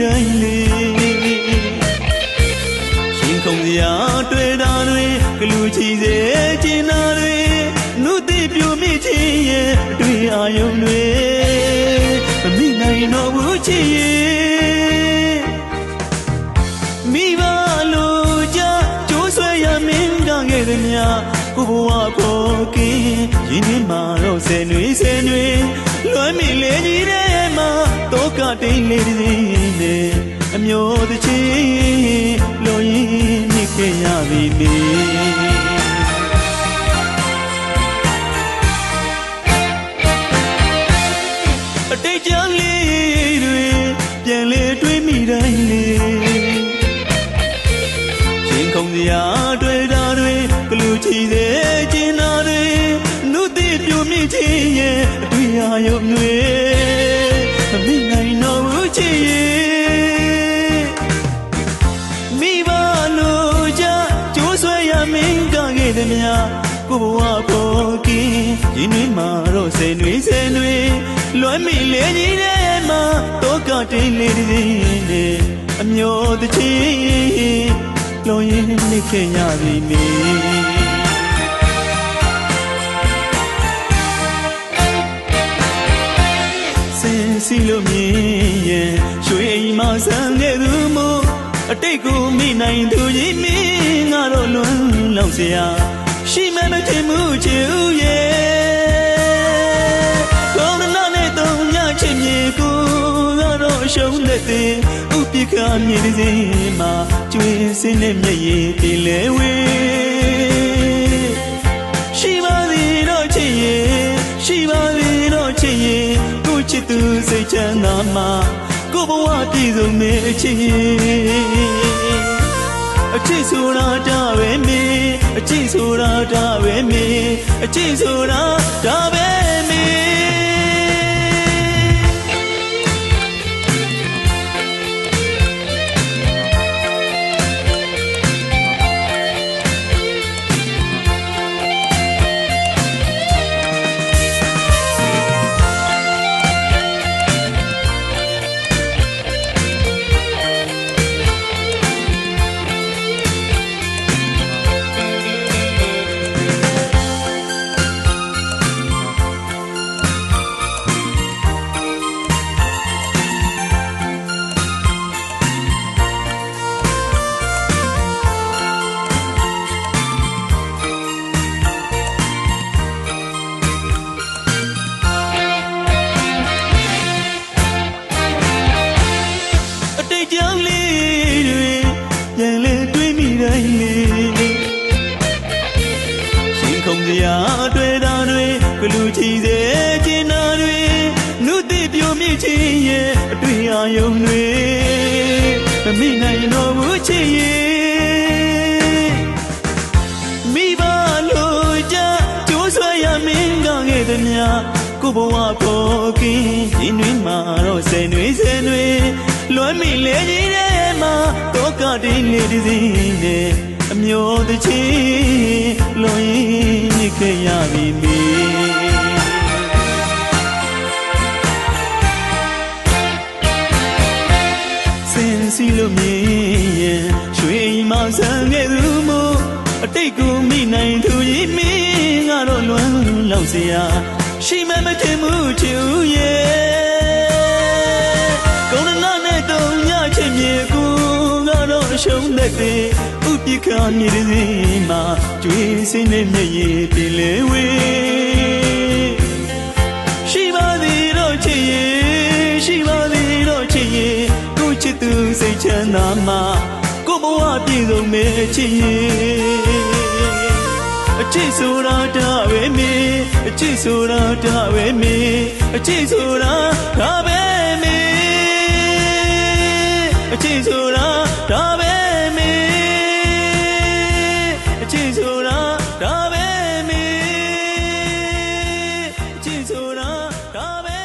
တိုင်းလေရှင်ခုံစရာတွေ့တာတွေကလူချီစေကျင်နာတွေနုသိပြိုမိချင်းရဲ့အတွေ့အာယုံတွေမမိနိုင်တော့ဘူးချစ်ရဲ့မိဘလို့ကြကျိုးဆွဲရမင်းကခဲ့သည်များကိုဘဝပေါ်ကင်းရင်းနှီးမှာတော့ဆယ်နွေလွမ်းမိလေကြီးတဲ့မှာတောကတိန်လေးတွေနဲ့အမျိုးတချီလို့ရင်းနှီးခဲ့ရပြီလေအတိတ်ကြောင့်လေးတွေပြန်လေတွေးမိတိုင်းလေရှင်ခုံစရာတွေ့တာတွေကလူချီစေကျင်နာတွေနုသိပြိုမိချင်းရဲ့အတွေ့အာယုံတွေမမိနိုင်တော့ဘူးချစ်ရဲ့မိဘလို့ကြကျိုးဆွဲရမင်းကခဲ့သည်များကိုဘဝပေါ်ကင်းရင်းနှီးမှာတော့ဆယ်နွေလွမ်းမိလေကြီးတဲ့မှာတောကတိန်လေးတွေနဲ့အမျိုးတချီလုံးရင်းနှိခဲ့ရပြီမေစင်စီလို့မြင်ရင်ရွှေအိမ်မှာဆန်းခဲ့သူမို့အတိတ်ကိုမိနိုင်သူကြီးမင်းငါတော့လွန်းလောက်စရာရှိမှမထင်မှုချစ်ဦးရဲ့ကောင်းနာနဲ့တုံညချစ်မြေကိုကတော့ရှုံးတဲ့တဲ့ဥပိ္ပခမြေစင်းမှာကျွေးစင်းနဲ့မျက်ရည်ပြေလဲဝေးရှိပါသေးတော့ချစ်ရဲ့ရှိပါသေးတော့ချစ်ရဲ့ကိုချစ်သူစိတ်ချမ်းသာမှာကိုဘဝပြည့်စုံနေချစ်ရဲ့အချစ်ဆိုတာဒါပဲမင်းအချစ်ဆိုတာဒါပဲမင်းအချစ်ဆိုတာဒါပဲမင်းရှင်ခုံစရာတွေ့တာတွေကလူချီစေကျင်နာတွေနုသိပြိုမိချင်းရဲ့အတွေ့အာယုံတွေမမိနိုင်တော့ဘူးချစ်ရဲ့မိဘလို့ကြကျိုးဆွဲရမင်းကခဲ့သည်များကိုဘဝပေါ်ကင်းရင်းနှီးမှာတော့ဆယ်နွေလွမ်းမိလေကြီးတဲ့မှာတောကတိန်လေးတွေနဲ့အမျိုးတချီလုံးရင်းနှီးခဲ့ရပြီမေစင်စီလို့မြင်ရင်ရွှေအိမ်မှာဆန်းခဲ့သူမို့အတိတ်ကိုမိနိုင်သူကြီးမင်းငါတော့လွန်းလောက်စရာရှိမှမထင်မှုချစ်ဦးရဲ့ကောင်းနာနဲ့တုံညချစ်မြေကိုကတော့ရှုံးတဲ့တဲ့ဥပိ္ပခမြေစင်းမှာကျွေးစင်းနဲ့မျက်ရည်ပြေလဲဝေးရှိပါသေးတော့ချစ်ရဲ့ရှိပါသေးတော့ချစ်ရဲ့ကိုချစ်သူစိတ်ချမ်းသာမှာကိုဘဝပြည့်စုံမဲ့ချစ်ရဲ့အချစ်ဆိုတာဒါပဲမင်းအချစ်ဆိုတာဒါပဲမင်းအချစ်ဆိုတာဒါပဲမင်းအချစ်ဆိုတာဒါပဲမင်းအချစ်ဆိုတာဒါပဲမင်းအချစ်ဆိုတာဒါပဲ